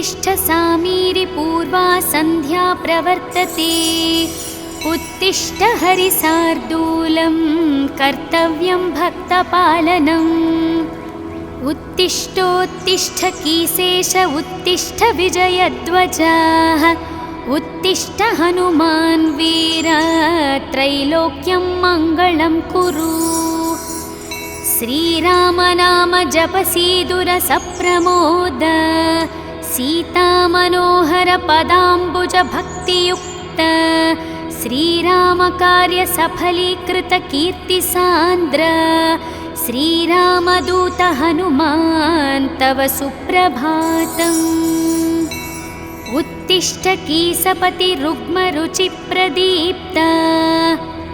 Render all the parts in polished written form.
उत्तिष्ठ सामीरि पूर्वा सन्ध्या प्रवर्तते। उत्तिष्ठ हरिसार्दूलं कर्तव्यं भक्तपालनम्। उत्तिष्ठोत्तिष्ठ कीसेश उत्तिष्ठ विजयध्वजाः। उत्तिष्ठ हनुमान् वीर त्रैलोक्यं मङ्गलं कुरु। श्रीराम नाम जपसीदुर सप्रमोद। सीता मनोहर पदाम्बुज भक्तियुक्त। श्रीराम कार्य सफलीकृत कीर्ति सान्द्र। श्रीरामदूत हनुमान् तव सुप्रभातम्। उत्तिष्ठ कीसपति रुग्म रुचि प्रदीप्त।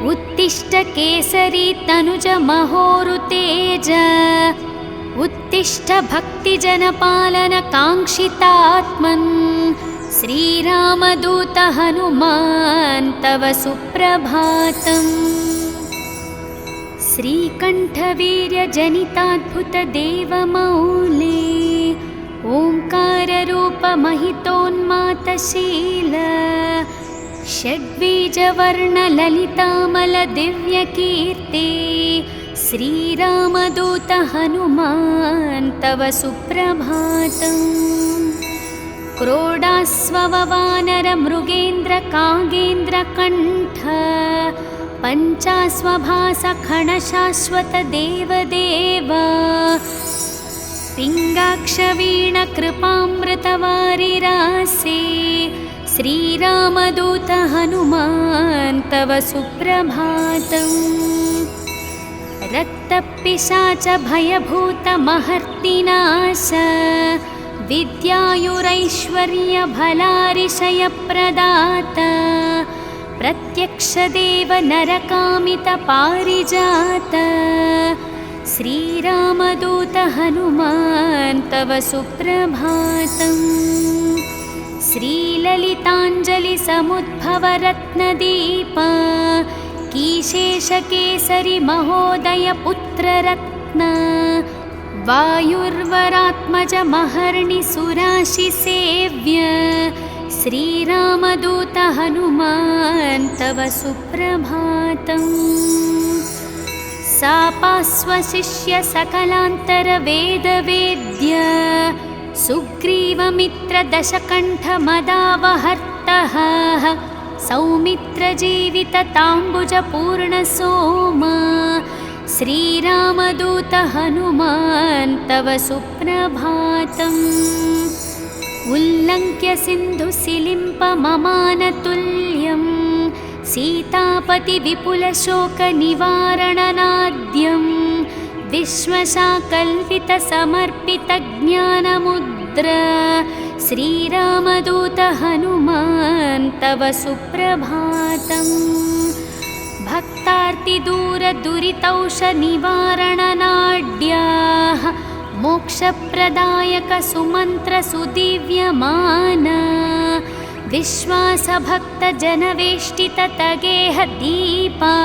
उत्तिष्ठ केसरी तनुज महोरुतेज। उत्तिष्ठ भक्तिजनपालन काङ्क्षितात्मन्। श्रीरामदूत हनुमान् तव सुप्रभातम्। श्रीकण्ठवीर्यजनिताद्भुत देवमौले। ओङ्काररूप महितोन्मातशील। षड्बीजवर्णललितामल दिव्यकीर्ति। श्रीरामदूत हनुमान् तव सुप्रभातम्। क्रोडास्ववानर मृगेन्द्र कागेन्द्र कण्ठ। पञ्चास्वभास खणशाश्वत देवदेव। पिङ्गाक्षवीण कृपामृतवारिरासे। श्रीरामदूत हनुमान् तव सुप्रभातम्। रक्तपिशाच भयभूत महर्तिनाश। विद्यायुरैश्वर्य भलारिशयप्रदात। प्रत्यक्षदेव नरकामित पारिजात। श्रीरामदूत हनुमान् तव सुप्रभातम्। श्रीललिताञ्जलि समुद्भव रत्नदीप। कीशेषकेसरि महोदय पुत्ररत्न। वायुर्वरात्मज महर्णि सुराशि सेव्य। श्रीरामदूत हनुमान् तव सुप्रभातम्। सापास्वशिष्य सकलान्तर वेदवेद्य। सुग्रीवमित्र दशकण्ठ मदावहर्तः। सौमित्र जीवित ताम्बुज पूर्ण सोम। श्रीरामदूत हनुमान् तव सुप्रभातम्। उल्लङ्घ्य सिन्धुसिलिम्प ममानतुल्यं। सीतापति विपुल शोक निवारणनाद्यं। विश्वशाकल्पित समर्पित ज्ञानमुद्र। श्रीरामदूत हनुमान् तव सुप्रभातम्। भक्तार्तिदूर दुरितौष निवारणनाड्याः। मोक्षप्रदायक सुमन्त्र सुदिव्यमान। विश्वासभक्त जनवेष्टित तगेह दीपा।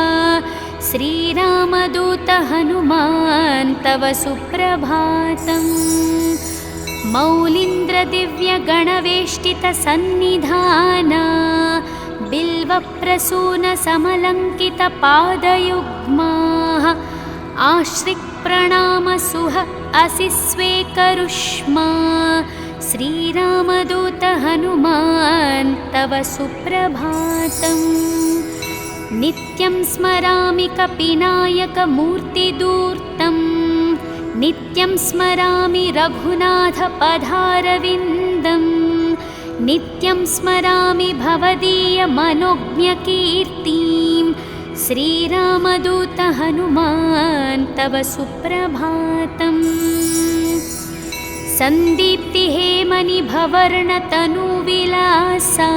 श्रीरामदूत हनुमान् तव सुप्रभातम्। मौलीन्द्र दिव्य गणवेष्टित सन्निधाना। बिल्वप्रसून समलङ्कित पादयुग्माः। आश्रिक् प्रणाम सुह असि स्वेकरुष्मा। श्रीरामदूत हनुमान् तव सुप्रभातम्। नित्यं स्मरामि कपिनायक मूर्तिदूर्तं। नित्यं स्मरामि रघुनाथ पदारविन्दं। नित्यं स्मरामि भवदीय मनोज्ञकीर्तिं। श्रीरामदूत हनुमान् तव सुप्रभातम्। सन्दीप्ति हेमनि भवर्णतनुविलासा।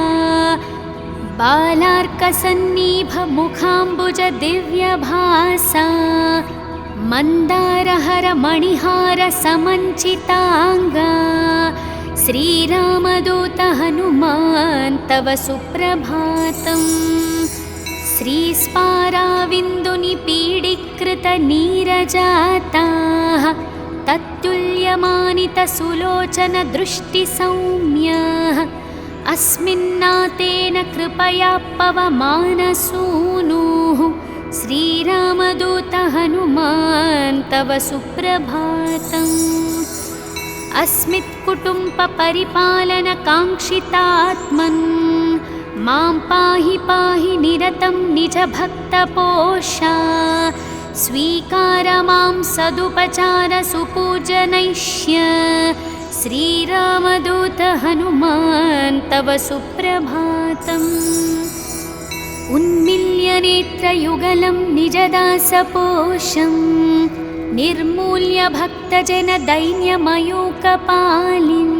बालार्कसन्निभ मुखाम्बुज दिव्यभासा। मन्दारहर मणिहार समञ्चिताङ्गा। श्रीरामदूत हनुमान् तव सुप्रभातम्। श्रीस्पाराविन्दुनिपीडीकृत नीरजाताः। तत्तुल्य भाग्यमानितसुलोचनदृष्टिसौम्यः अस्मिन्नातेन कृपया पवमानसूनुः श्रीरामदूत हनुमान् तव सुप्रभातम्। अस्मित्कुटुम्बपरिपालनकाङ्क्षितात्मन् मां पाहि पाहि निरतं निजभक्तपोषा स्वीकार मां सदुपचार सुपूजनैष्य श्रीरामदूत हनुमान् तव सुप्रभातम्। उन्मिल्य नेत्रयुगलं निजदासपोषं निर्मूल्य भक्तजनदैन्यमयूकपालिं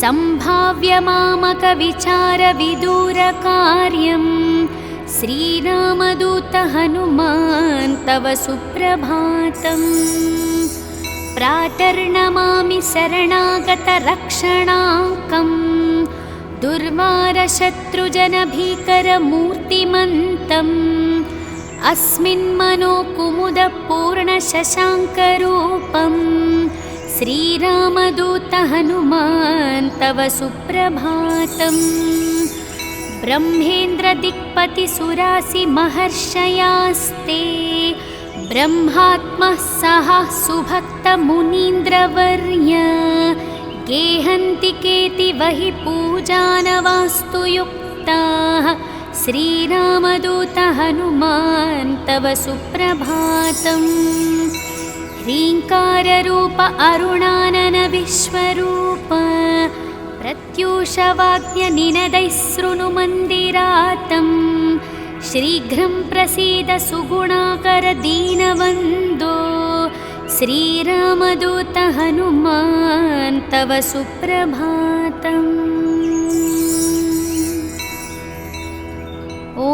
सम्भाव्य मामकविचारविदूरकार्यं श्रीरामदूत हनुमान् तव सुप्रभातम्। प्रातर्नमामि शरणागतरक्षणाङ्कं दुर्वारशत्रुजनभीकरमूर्तिमन्तम् अस्मिन्मनोकुमुदपूर्णशशाङ्करूपं श्रीरामदूत हनुमान् तव सुप्रभातम्। ब्रह्मेन्द्रदिक्पतिसुरासिमहर्षयास्ते ब्रह्मात्मः सह सुभक्तमुनीन्द्रवर्य गेहन्ति केतिवहि पूजानवास्तु युक्ताः श्रीरामदूत हनुमान् तव सुप्रभातम्। ह्रीङ्काररूप अरुणानन विश्वरूप प्रत्यूषवाद्यनिनदैः शृणुमन्दिरातं शीघ्रं प्रसीद सुगुणाकर दीनवन्दो श्रीरामदूत हनुमान् तव सुप्रभातम्। ॐ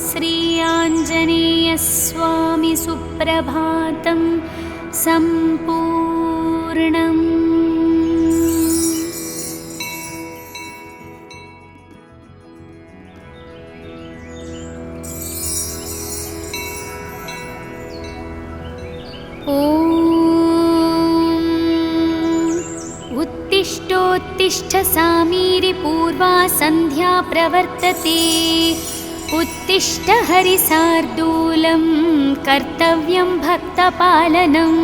श्री आञ्जनेयस्वामी सुप्रभातं सम्पूर्णम्। उत्तिष्ठोत्तिष्ठ सामीरि पूर्वा सन्ध्या प्रवर्तते उत्तिष्ठ हरिसार्दूलं कर्तव्यं भक्तपालनम्।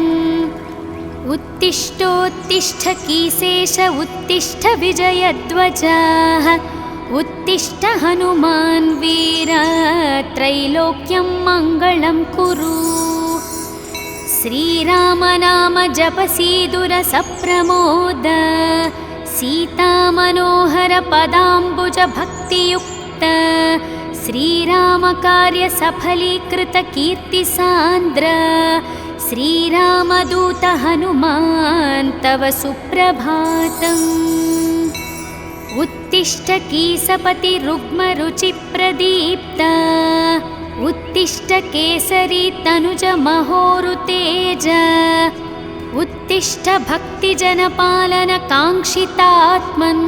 उत्तिष्ठोत्तिष्ठ कीशेष उत्तिष्ठ विजयध्वजः उत्तिष्ठ हनुमान् वीर त्रैलोक्यं मङ्गलं कुरु। श्रीराम नाम जपसीदुर सप्रमोद सीतामनोहर पदाम्बुज भक्तियुक्त श्रीराम कार्य सफलीकृत कीर्तिसान्द्र श्रीरामदूत हनुमान् तव सुप्रभातम्। उत्तिष्ठ कीसपति रुग्मरुचिप्रदीप्त उत्तिष्ठ केसरी तनुज महोरुतेज उत्तिष्ठ भक्तिजनपालन काङ्क्षितात्मन्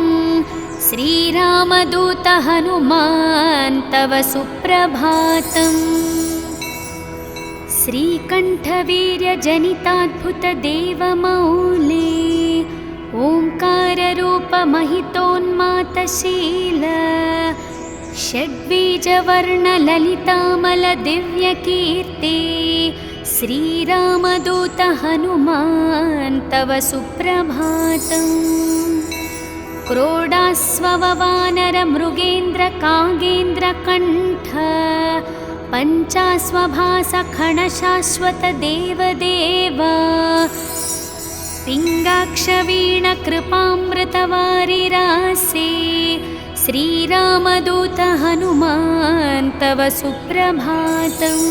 श्रीरामदूत हनुमान् तव सुप्रभातम्। श्रीकण्ठवीर्यजनिताद्भुतदेवमौले ओङ्काररूपमहितोन्मातशील षड्बीजवर्णललितामलदिव्यकीर्ते श्रीरामदूत हनुमान् तव सुप्रभातम्। क्रोडास्ववानरमृगेन्द्रकागेन्द्रकण्ठ पञ्चास्वभासखणशाश्वत देवदेव पिङ्गाक्षवीणकृपामृतवारिरासे श्रीरामदूत हनुमान् तव सुप्रभातम्।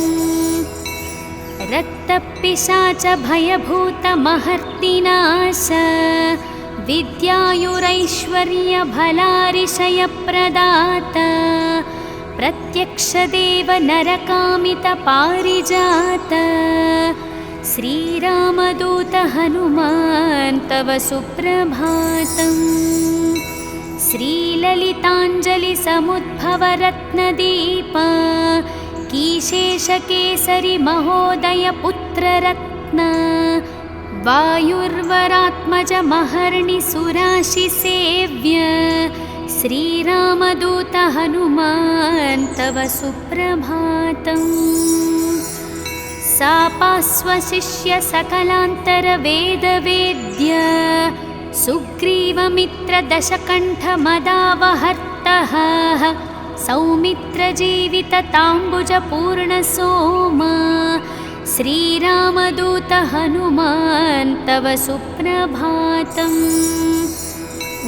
रक्तपिशाच भयभूतमहर्तिनाश विद्यायुरैश्वर्यभलारिशयप्रदात प्रत्यक्षदेव नरकामितपारिजात श्रीरामदूत हनुमान् तव सुप्रभातम्। श्रीललिताञ्जलिसमुद्भवरत्नदीप कीशेषकेसरि महोदय पुत्ररत्न वायुर्वरात्मजमहर्निसुराशिसेव्य श्रीरामदूत हनुमान् तव सुप्रभातम्। सापास्वशिष्य सकलान्तरवेदवेद्य सुग्रीवमित्रदशकण्ठमदावहर्तः सौमित्रजीवितताम्बुजपूर्णसोमा श्रीरामदूत हनुमान् तव सुप्रभातम्।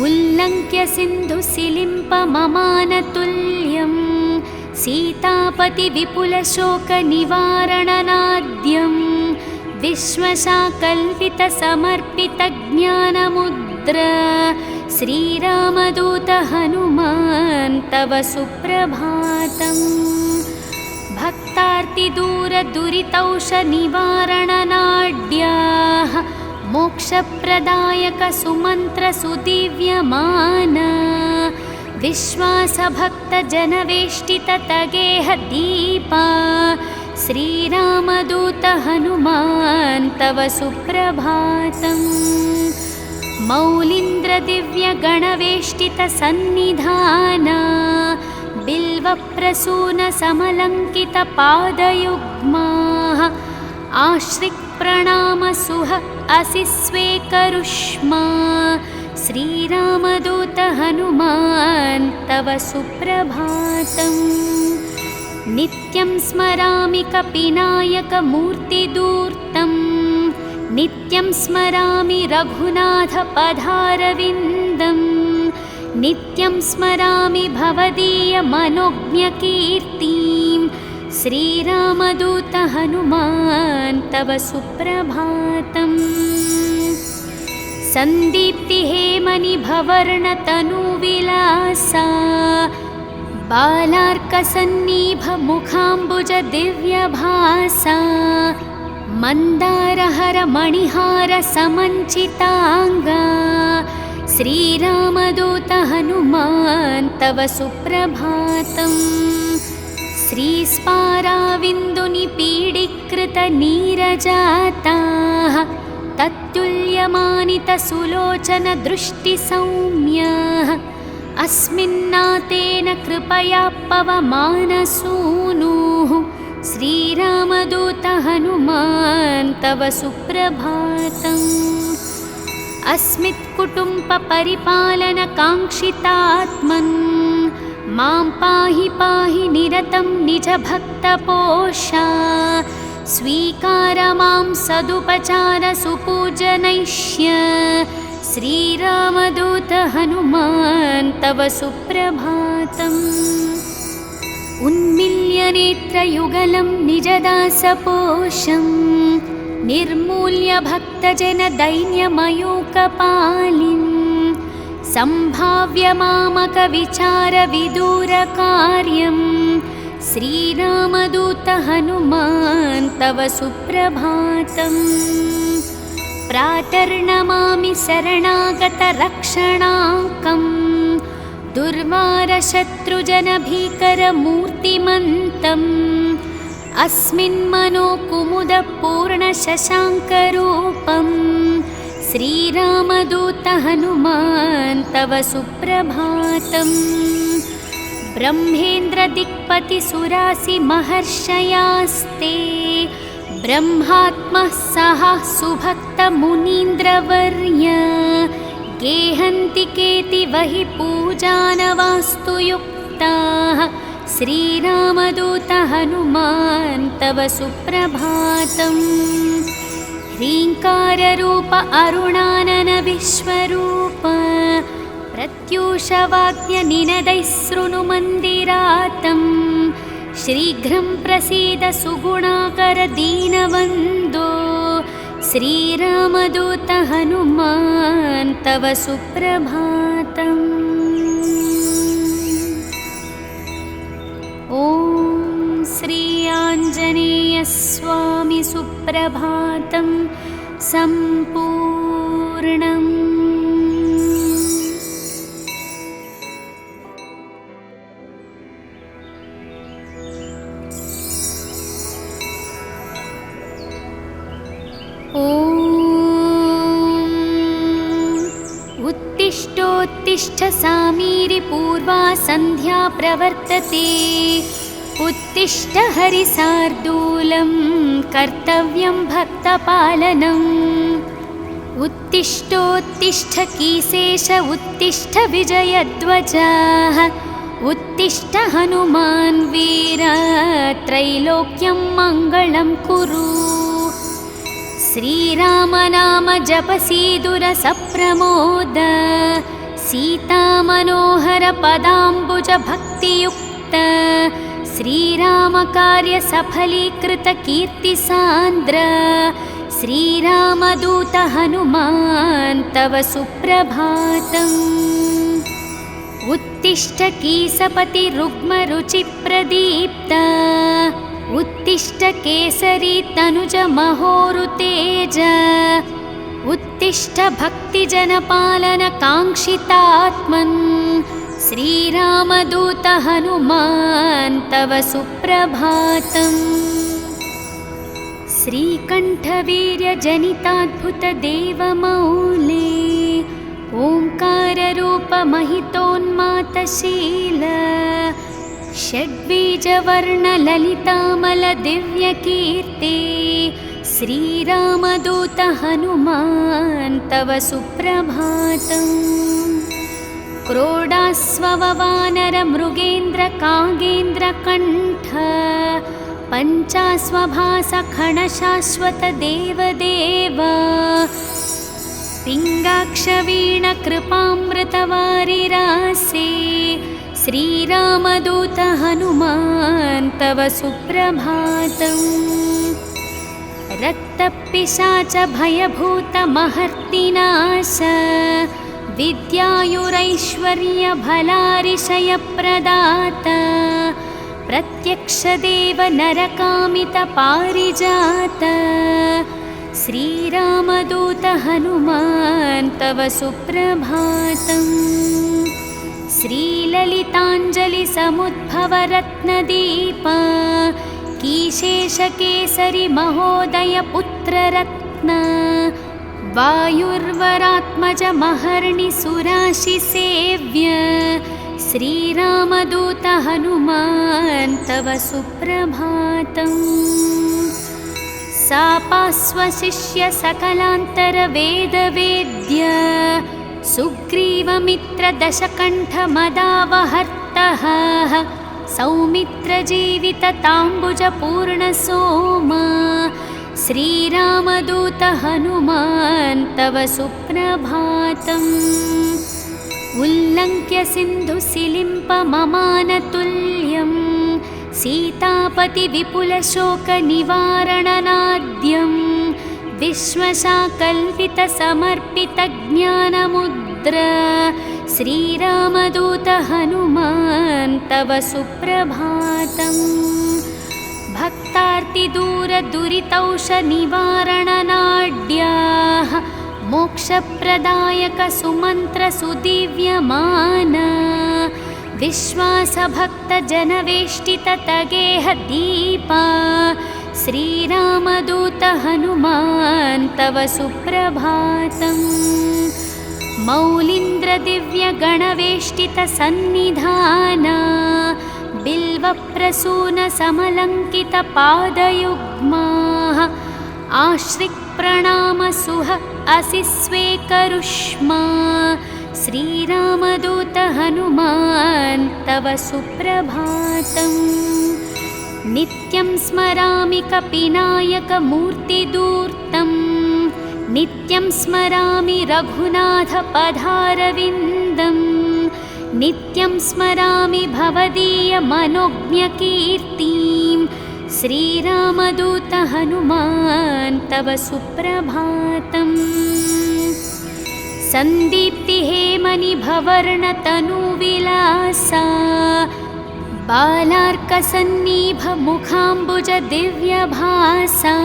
उल्लङ्घ्य सिन्धुसिलिम्पममानतुल्यं सीतापतिविपुलशोकनिवारणनाद्यं विश्वशाकल्पितसमर्पितज्ञानमुद्र श्रीरामदूत हनुमान् तव सुप्रभातम्। भक्तार्तिदूरदुरितौषनिवारणनाड्याः मोक्षप्रदायकसुमन्त्रसुदिव्यमाना विश्वासभक्तजनवेष्टिततगेहदीपा श्रीरामदूत हनुमान् तव सुप्रभातम्। मौलीन्द्रदिव्यगणवेष्टितसन्निधाना बिल्वप्रसूनसमलङ्कितपादयुग्माः आश्रिक्प्रणामसुह असि स्वेकरुष्मा श्रीरामदूत हनुमान् तव सुप्रभातम्। नित्यं स्मरामि कपिनायकमूर्तिदूर्तं नित्यं स्मरामि रघुनाथपदारविन्दं नित्यं स्मरामि भवदीयमनोज्ञकीर्तिं श्रीरामदूत हनुमान् तव सुप्रभातम्। सन्दीप्तिहेमनिभवर्णतनुविलासा बालार्कसन्निभमुखाम्बुजदिव्यभासा मन्दारहरमणिहारसमञ्चिताङ्गा श्रीरामदूत हनुमान् तव सुप्रभातम्। श्रीस्पाराविन्दुनिपीडीकृतनीरजाताः तत्तुल्यमानितसुलोचनदृष्टिसौम्याः अस्मिन्नातेन कृपया पवमानसूनुः श्रीरामदूत हनुमान् तव सुप्रभातम्। अस्मित्कुटुम्बपरिपालनकाङ्क्षितात्मन् मां पाहि पाहि निरतं निजभक्तपोषा स्वीकार मां सदुपचारसुपूजनैष्य श्रीरामदूत हनुमान् तव सुप्रभातम्। उन्मील्यनेत्रयुगलं निजदासपोषं निर्मूल्य भक्तजनदैन्यमयूकपालिं सम्भाव्य मामकविचारविदूरकार्यं श्रीरामदूत हनुमान् तव सुप्रभातम्। प्रातर्नमामि शरणागतरक्षणाङ्कं दुर्वारशत्रुजनभीकरमूर्तिमन्तम् अस्मिन्मनोकुमुदपूर्णशशाङ्करूपं श्रीरामदूत हनुमान् तव सुप्रभातम्। ब्रह्मेन्द्रदिक्पतिसुरासिमहर्षयास्ते ब्रह्मात्मः सह सुभक्तमुनीन्द्रवर्य गेहन्ति केतिवहि पूजानवास्तु युक्ताः श्रीरामदूत हनुमान् तव सुप्रभातम्। ह्रीङ्काररूप अरुणानन विश्वरूप प्रत्यूषवाक्यनिनदैः शृणुमन्दिरातं शीघ्रं प्रसीद सुगुणाकर दीनवन्दो श्रीरामदूत हनुमान् तव सुप्रभातम्। ॐ श्री आञ्जनेयस्वामी सुप्रभातं सम्पूर्णम्। ॐ उत्तिष्ठ सामीरि पूर्वा सन्ध्या प्रवर्तते उत्तिष्ठ हरिसार्दूलं कर्तव्यं भक्तपालनम् उत्तिष्ठोत्तिष्ठ कीसेश उत्तिष्ठ विजयध्वजाः उत्तिष्ठ हनुमान् वीर त्रैलोक्यं मङ्गलं कुरु श्रीराम नाम जपसीदुर सप्रमोद सीतामनोहर पदाम्बुज भक्तियुक्त श्रीराम कार्य सफलीकृत कीर्तिसान्द्र श्रीरामदूत हनुमान् तव सुप्रभातम् उत्तिष्ठ कीसपति रुग्मरुचिप्रदीप्त उत्तिष्ठ केसरी तनुज महोरुतेज उत्तिष्ठ भक्तिजनपालन काङ्क्षितात्मन् श्रीरामदूत हनुमान् तव सुप्रभातम् श्रीकण्ठवीर्यजनिताद्भुतदेवमौले ओङ्काररूपमहितोन्मातशील षड्बीजवर्णललितामलदिव्यकीर्ति श्रीरामदूत हनुमान् तव सुप्रभातम् क्रोडास्ववानरमृगेन्द्रकागेन्द्रकण्ठ पञ्चास्वभासखणशाश्वतदेवदेव पिङ्गाक्षवीणकृपामृतवारिरासे श्रीरामदूत हनुमान् तव सुप्रभातम् रक्तपिशाच भयभूतमहर्तिनाश विद्यायुरैश्वर्यभलारिशयप्रदाता प्रत्यक्षदेव नरकामितपारिजात श्रीरामदूत हनुमान् तव सुप्रभातम् श्रीललिताञ्जलिसमुद्भवरत्नदीप कीशेषकेसरि महोदयपुत्ररत्न वायुर्वरात्मज महर्णिसुराशिसेव्य श्रीरामदूत हनुमान् तव सुप्रभातम् सापास्वशिष्य सकलान्तरवेदवेद्य सुग्रीवमित्रदशकण्ठमदावहर्तः सौमित्रजीवितताम्बुजपूर्णसोमा श्रीरामदूत हनुमान् तव सुप्रभातम् उल्लङ्घ्य सिन्धुसिलिम्पममानतुल्यं सीतापतिविपुलशोकनिवारणनाद्यं विश्वशाकल्पितसमर्पितज्ञानमुद्र श्रीरामदूत हनुमान् तव सुप्रभातम् भक्तार्तिदूरदुरितौषनिवारणनाड्याः मोक्षप्रदायक सुमन्त्रसुदिव्यमान विश्वासभक्तजनवेष्टिततगेह दीपा श्रीरामदूत हनुमान् तव सुप्रभातम् मौलीन्द्रदिव्यगणवेष्टितसन्निधाना बिल्वप्रसूनसमलङ्कितपादयुग्माः आश्रिक्प्रणामसुह असि स्वेकरुष्मा श्रीरामदूत हनुमान् तव सुप्रभातम् नित्यं स्मरामि कपिनायकमूर्तिदूर्तं नित्यं स्मरामि रघुनाथपदारविन्दं नित्यं स्मरामि भवदीयमनोज्ञकीर्तिं श्रीरामदूत हनुमान् तव सुप्रभातम् सन्दीप्तिहेमनिभवर्णतनुविलासा बालार्कसन्निभमुखाम्बुजदिव्यभासा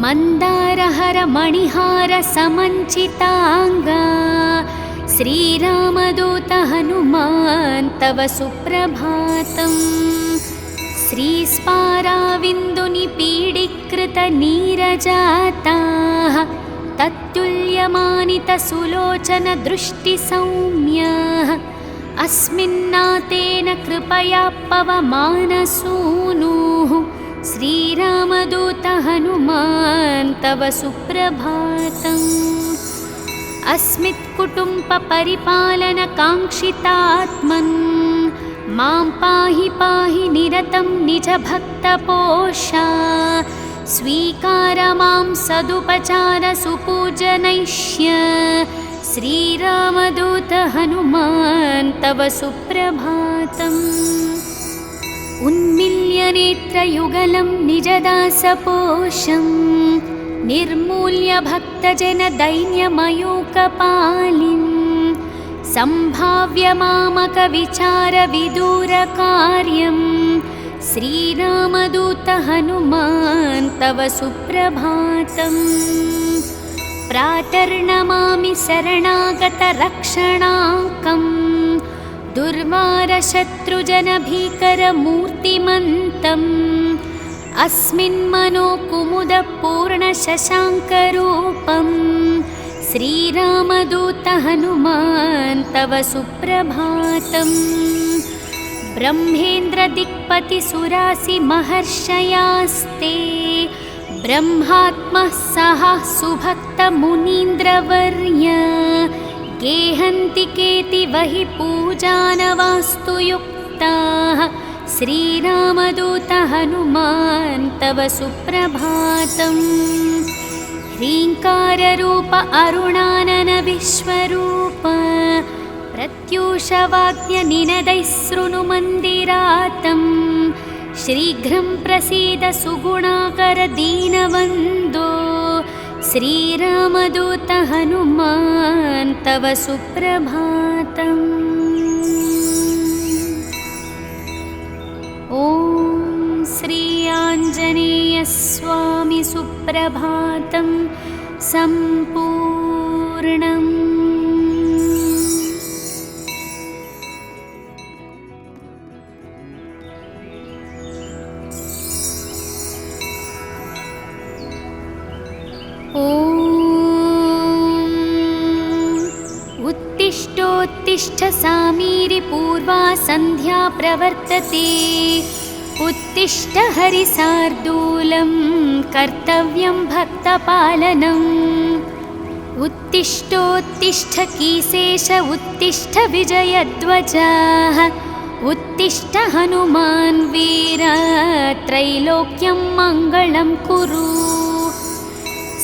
मन्दारहरमणिहारसमञ्चिताङ्गा श्रीरामदूत हनुमान् तव सुप्रभातम् श्रीस्पाराविन्दुनिपीडीकृतनीरजाताः तत्तुल्य काव्यमानितसुलोचनदृष्टिसौम्यः अस्मिन्नातेन कृपया पवमानसूनुः श्रीरामदूत हनुमान् तव सुप्रभातम्। अस्मित्कुटुम्बपरिपालनकाङ्क्षितात्मन् मां पाहि पाहि निरतं निजभक्तपोषा स्वीकार मां सदुपचारसुपूजनैष्य श्रीरामदूत हनुमान् तव सुप्रभातम्। उन्मील्य नेत्रयुगलं निजदासपोषं निर्मूल्य भक्तजनदैन्यमयूकपालिं सम्भाव्य मामकविचारविदूरकार्यं श्रीरामदूत हनुमान् तव सुप्रभातम्। प्रातर्नमामि शरणागतरक्षणाङ्कम् दुर्वारशत्रुजनभीकरमूर्तिमन्तम् अस्मिन्मनोकुमुदपूर्णशशाङ्करूपं श्रीरामदूत हनुमान् तव सुप्रभातम्। ब्रह्मेन्द्रदिक्पतिसुरासिमहर्षयास्ते ब्रह्मात्मः सह सुभक्तमुनीन्द्रवर्य गेहन्ति केतिवहि पूजानवास्तु युक्ताः श्रीरामदूत हनुमान् तव सुप्रभातम्। ह्रीङ्काररूप अरुणानन विश्वरूप प्रत्यूषवाद्यनिनदैः शृणुमन्दिरातम् शीघ्रं प्रसीद सुगुणाकर दीनवन्दो श्रीरामदूत हनुमान् तव सुप्रभातम्। ॐ श्री आञ्जनेयस्वामी सुप्रभातं सम्पूर्णम्। उत्तिष्ठ सामीरि पूर्वा सन्ध्या प्रवर्तते उत्तिष्ठ हरिसार्दूलं कर्तव्यं भक्तपालनम्। उत्तिष्ठोत्तिष्ठ कीसेश उत्तिष्ठ विजयध्वजः उत्तिष्ठ हनुमान् वीर त्रैलोक्यं मङ्गलं कुरु।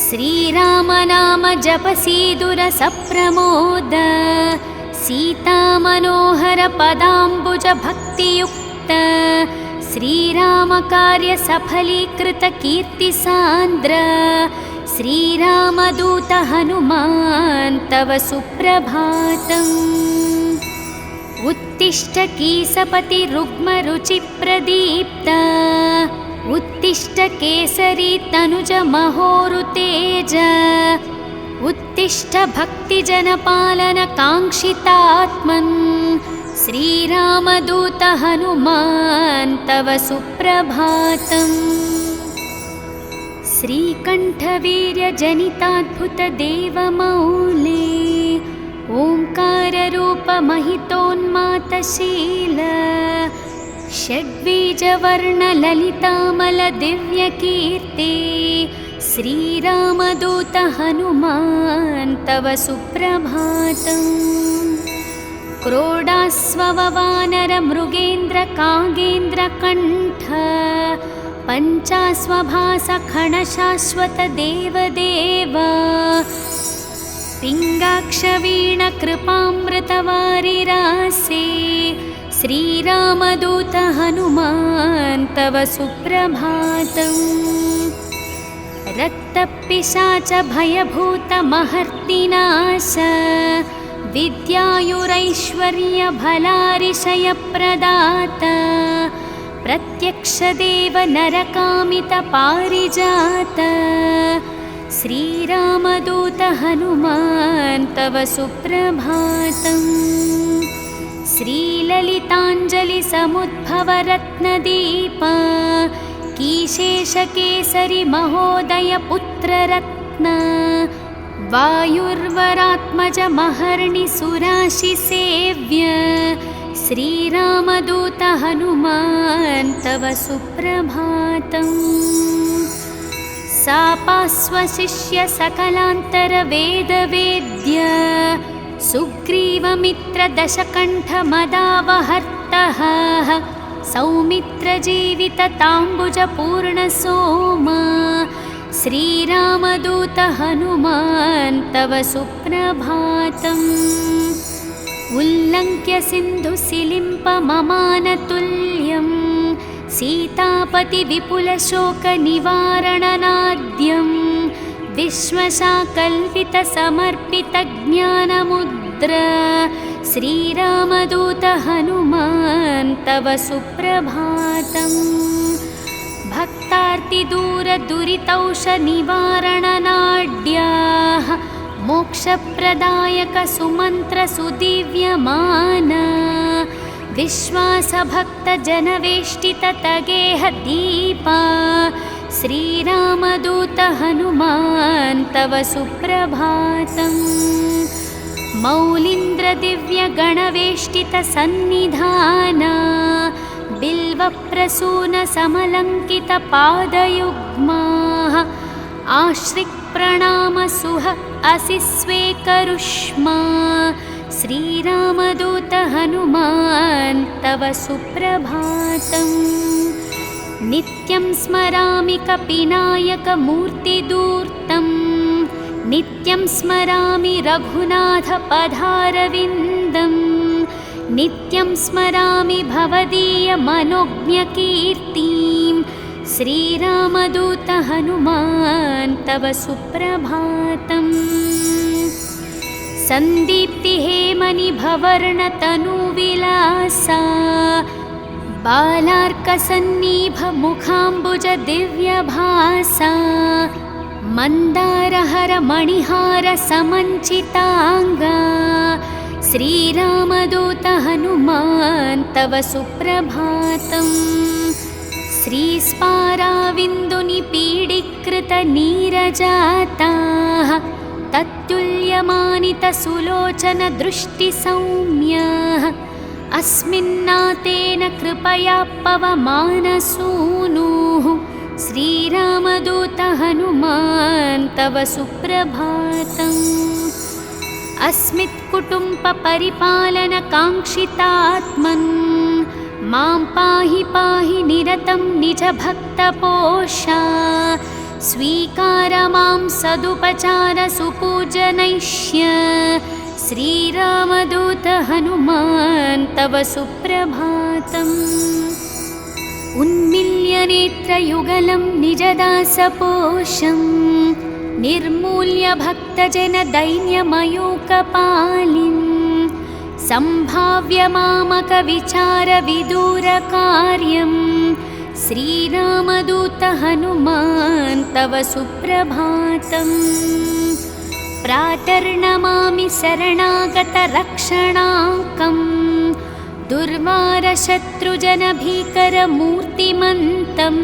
श्रीरामनाम जपसीदुरसप्रमोद सीतामनोहर पदाम्बुज भक्तियुक्त श्रीरामकार्य सफलीकृत कीर्तिसान्द्र श्रीरामदूत हनुमान् तव सुप्रभातम्। उत्तिष्ठ कीसपति रुग्मरुचिप्रदीप्त उत्तिष्ठ केसरी तनुज महोरुतेज उत्तिष्ठ भक्तिजनपालन काङ्क्षितात्मन् श्रीरामदूत हनुमान् तव सुप्रभातम्। श्रीकण्ठवीर्यजनिताद्भुतदेवमौले ओङ्काररूपमहितोन्मातशील षड्बीजवर्णललितामलदिव्यकीर्ति श्रीरामदूत हनुमान् तव सुप्रभातम्। क्रोडास्ववानरमृगेन्द्रकागेन्द्रकण्ठ पञ्चास्वभासखणशाश्वतदेवदेव पिङ्गाक्षवीणकृपामृतवारिरासे श्रीरामदूत हनुमान् तव सुप्रभातम्। रक्तपिशाच भयभूतमहर्तिनाश विद्यायुरैश्वर्यभलारिशयप्रदात प्रत्यक्षदेव नरकामितपारिजात श्रीरामदूत हनुमान् तव सुप्रभातम्। श्रीललिताञ्जलिसमुद्भवरत्नदीप कीशेषकेसरि महोदय पुत्ररत्न वायुर्वरात्मजमहर्निसुराशिसेव्य श्रीरामदूत हनुमान् तव सुप्रभातम्। सापास्वशिष्य सकलान्तरवेदवेद्य सुग्रीवमित्रदशकण्ठमदावहर्तः सौमित्रजीवितताम्बुजपूर्णसोमा श्रीरामदूत हनुमान् तव सुप्रभातम्। उल्लङ्घ्य सिन्धुसिलिम्पममानतुल्यं सीतापतिविपुलशोकनिवारणनाद्यं विश्वशाकल्पितसमर्पितज्ञानमुद्र श्रीरामदूत हनुमान् तव सुप्रभातम्। भक्तार्तिदूरदुरितौषनिवारणनाड्याः मोक्षप्रदायकसुमन्त्रसुदिव्यमाना विश्वासभक्तजनवेष्टिततगेहदीपा श्रीरामदूत हनुमान् तव सुप्रभातम्। मौलीन्द्रदिव्यगणवेष्टितसन्निधाना बिल्वप्रसूनसमलङ्कितपादयुग्माः आश्रिक्प्रणामसुह असि स्वेकरुष्मा श्रीरामदूत हनुमान् तव सुप्रभातम्। नित्यं स्मरामि कपिनायकमूर्तिदूर्तं नित्यं स्मरामि रघुनाथपदारविन्दं नित्यं स्मरामि भवदीयमनोज्ञकीर्तिं श्रीरामदूत हनुमान् तव सुप्रभातम्। सन्दीप्तिहेमनिभवर्णतनुविलासा बालार्कसन्निभमुखाम्बुजदिव्यभासा मन्दारहरमणिहारसमञ्चिताङ्गा श्रीरामदूत हनुमान् तव सुप्रभातम्। श्रीस्पाराविन्दुनिपीडीकृतनीरजाताः तत्तुल्यमानितसुलोचनदृष्टिसौम्याः अस्मिन्नातेन कृपया पवमानसूनुः श्रीरामदूत हनुमान् तव सुप्रभातम्। अस्मित्कुटुम्बपरिपालनकाङ्क्षितात्मन् मां पाहि पाहि निरतं निजभक्तपोषा स्वीकार मां सदुपचारसुपूजनैष्य श्रीरामदूत हनुमान् तव सुप्रभातम्। उन्मील्यनेत्रयुगलं निजदासपोषं निर्मूल्य भक्तजनदैन्यमयूकपालिं सम्भाव्य मामकविचारविदूरकार्यं श्रीरामदूत हनुमान् तव सुप्रभातम्। प्रातर्नमामि शरणागतरक्षणाङ्कं दुर्वारशत्रुजनभीकरमूर्तिमन्तम्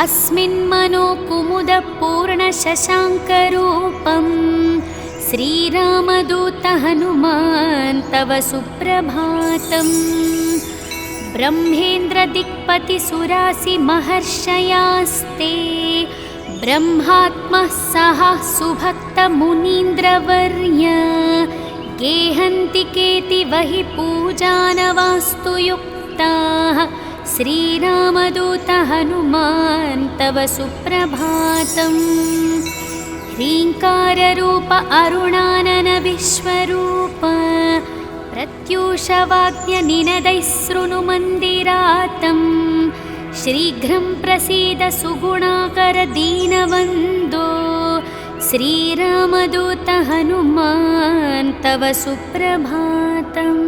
अस्मिन्मनोकुमुदपूर्णशशाङ्करूपं श्रीरामदूत हनुमान् तव सुप्रभातम्। ब्रह्मेन्द्रदिक्पतिसुरासिमहर्षयास्ते ब्रह्मात्मः सह सुभक्तमुनीन्द्रवर्य गेहन्ति केतिवहि पूजानवास्तु युक्ताः श्रीरामदूत हनुमान् तव सुप्रभातम्। ह्रीङ्काररूप अरुणानन विश्वरूप प्रत्यूषवाक्यनिनदैः शृणुमन्दिरातं शीघ्रं प्रसीद सुगुणाकर दीनवन्दो श्रीरामदूत हनुमान् तव सुप्रभातम्।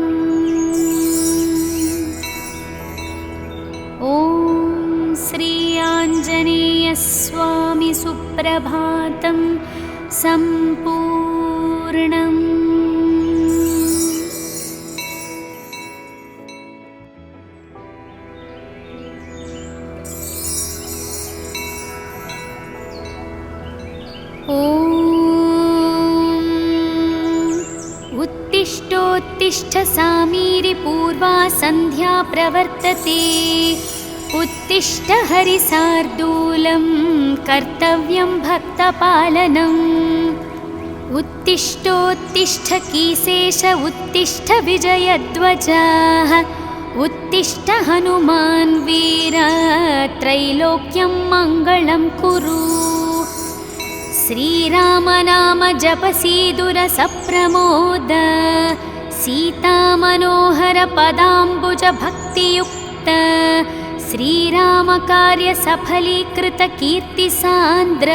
ॐ श्री आञ्जनेयस्वामी सुप्रभातं सम्पूर्णम्। ॐ पूर्वा सन्ध्या प्रवर्तते। उत्तिष्ठ हरिसार्दूलं कर्तव्यं भक्तपालनम्। उत्तिष्ठोत्तिष्ठ कीसेश उत्तिष्ठ विजयध्वजः। उत्तिष्ठ हनुमान् वीर त्रैलोक्यं मङ्गलं कुरु। श्रीराम नाम जपसीदुर सप्रमोद। सीतामनोहर पदाम्बुज भक्तियुक्त। श्रीराम कार्य सफलीकृत कीर्तिसान्द्र।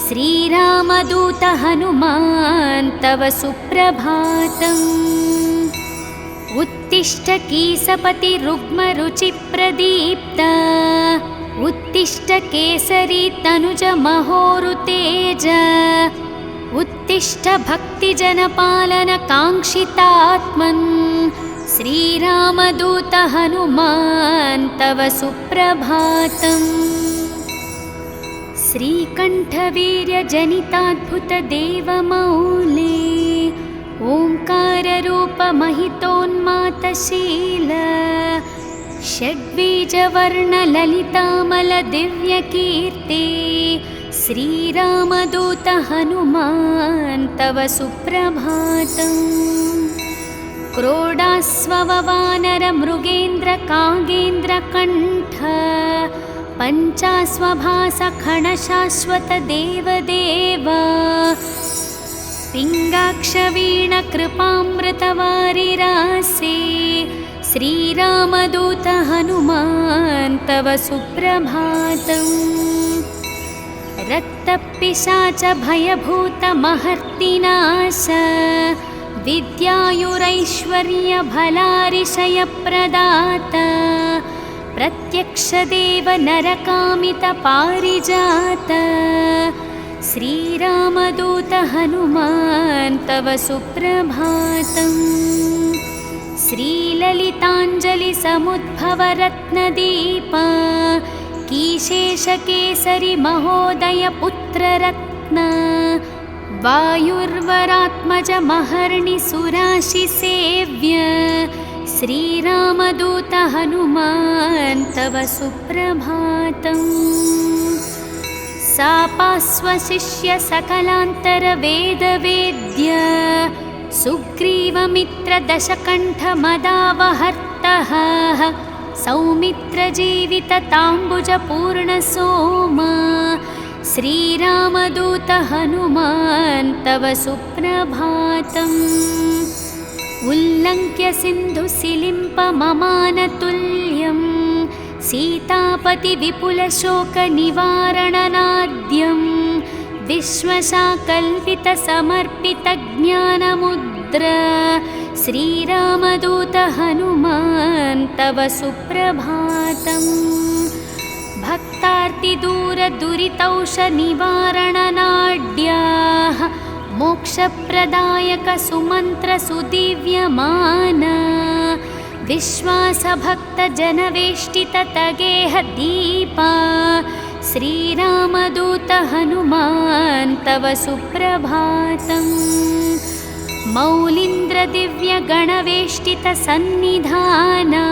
श्रीरामदूत हनुमान् तव सुप्रभातम्। उत्तिष्ठ कीसपति रुग्मरुचिप्रदीप्त। उत्तिष्ठ केसरी तनुज महोरुतेज। उत्तिष्ठ भक्तिजनपालन काङ्क्षितात्मन्। श्रीरामदूत हनुमान् तव सुप्रभातम्। श्रीकण्ठवीर्यजनिताद्भुतदेवमौले। ओङ्काररूपमहितोन्मातशील। षड्बीजवर्णललितामलदिव्यकीर्ते। श्रीरामदूत हनुमान् तव सुप्रभातम्। क्रोडास्ववानरमृगेन्द्रकागेन्द्रकण्ठ। पञ्चास्वभासखणशाश्वतदेवदेव। पिङ्गाक्षवीणकृपामृतवारिरासे। श्रीरामदूत हनुमान् तव सुप्रभातम्। रक्तपिशाच भयभूतमहर्तिनाश। विद्यायुरैश्वर्यभलारिशयप्रदाता। प्रत्यक्षदेव नरकामितपारिजात। श्रीरामदूत हनुमान् तव सुप्रभातम्। श्रीललिताञ्जलिसमुद्भवरत्नदीप। कीशेषकेसरि महोदय पुत्ररत्न। वायुर्वरात्मज महर्णि सुराशिसेव्य। श्रीरामदूत हनुमान् तव सुप्रभातम्। सापास्वशिष्य सकलान्तरवेदवेद्य। सुग्रीवमित्रदशकण्ठमदावहर्तः। सौमित्रजीवितताम्बुजपूर्णसोम। श्रीरामदूत हनुमान् तव सुप्रभातम्। उल्लङ्घ्य सिन्धुसिलिम्पममानतुल्यं। सीतापतिविपुलशोकनिवारणनाद्यं। विश्वशाकल्पितसमर्पितज्ञानमुद्र। श्रीरामदूत हनुमान् तव सुप्रभातम्। भक्तार्तिदूरदुरितौषनिवारणनाड्याः। मोक्षप्रदायक सुमन्त्रसुदिव्यमान। विश्वासभक्तजनवेष्टिततगेह दीपा। श्रीरामदूत हनुमान् तव सुप्रभातम्। मौलीन्द्रदिव्यगणवेष्टितसन्निधाना।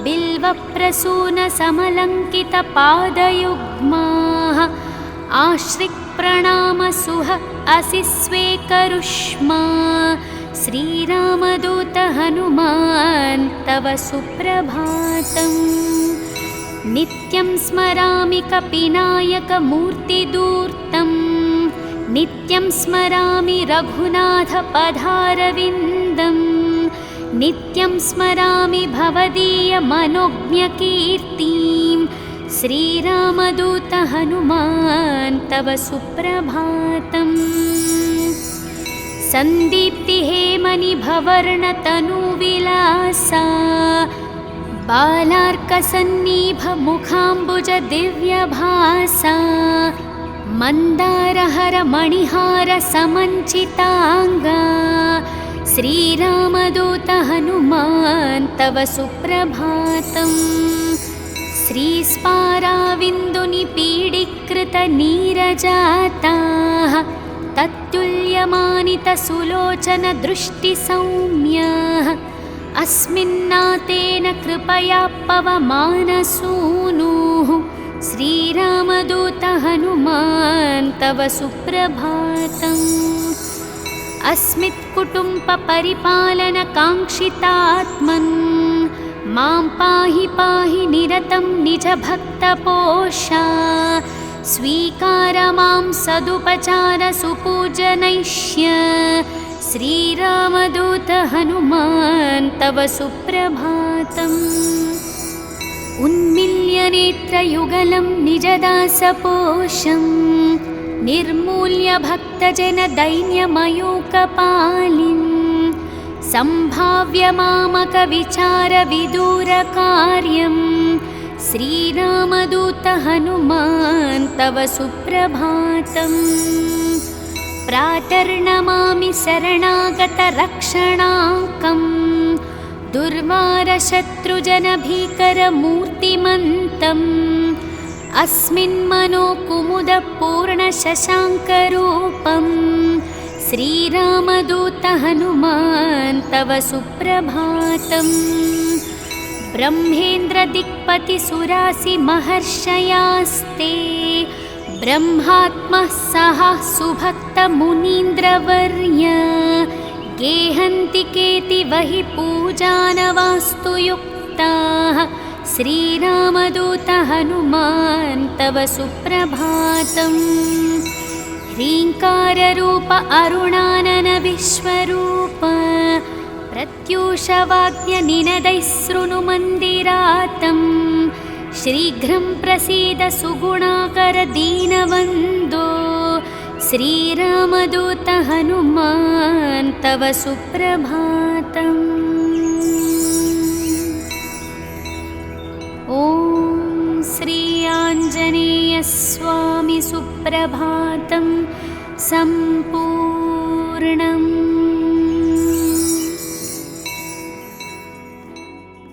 बिल्वप्रसूनसमलङ्कितपादयुग्माः। आश्रिक्प्रणामसुह असि स्वेकरुष्मा। श्रीरामदूत हनुमान् तव सुप्रभातम्। नित्यं स्मरामि कपिनायकमूर्तिदूर्तम्। नित्यं स्मरामि रघुनाथपदारविन्दम्। नित्यं स्मरामि भवदीयमनोज्ञकीर्तिं। श्रीरामदूत हनुमान् तव सुप्रभातम्। सन्दीप्तिहेमनिभवर्णतनुविलासा। बालार्कसन्निभमुखाम्बुजदिव्यभासा। मन्दारहरमणिहारसमञ्चिताङ्गा। श्रीरामदूत हनुमान् तव सुप्रभातम्। श्रीस्पाराविन्दुनिपीडीकृतनीरजाताः। तत्तुल्यमानितसुलोचनदृष्टिसौम्याः। अस्मिन्नातेन कृपया पवमानसूनुः श्रीरामदूत हनुमान् तव सुप्रभातम्। अस्मित्कुटुम्बपरिपालनकाङ्क्षितात्मन् मां पाहि पाहि निरतं निजभक्तपोषा। स्वीकार मां सदुपचार सुपूजनैष्य श्रीरामदूत हनुमान् तव सुप्रभातम्। उन्मिल्य नेत्रयुगलं निजदासपोषं निर्मूल्य भक्तजनदैन्यमयूकपालिम् सम्भाव्य मामकविचारविदूरकार्यं श्रीरामदूत हनुमान् तव सुप्रभातम्। प्रातर्नमामि शरणागतरक्षणाङ्कम् दुर्वारशत्रुजनभीकरमूर्तिमन्तम् अस्मिन्मनोकुमुदपूर्णशशाङ्करूपं श्रीरामदूत हनुमान् तव सुप्रभातम्। ब्रह्मेन्द्रदिक्पतिसुरासिमहर्षयास्ते ब्रह्मात्मः सह सुभक्तमुनीन्द्रवर्य गेहन्ति केतिवहि पूजानवास्तु युक्ताः श्रीरामदूत हनुमान् तव सुप्रभातम्। ह्रीङ्काररूप अरुणानन विश्वरूप प्रत्यूषवाद्यनिनदैः शृणुमन्दिरातम् शीघ्रं प्रसीद सुगुणाकर दीनवन्दो श्रीरामदूत हनुमान् तव सुप्रभातम्। ॐ श्री आञ्जनेयस्वामी सुप्रभातं सम्पूर्णम्।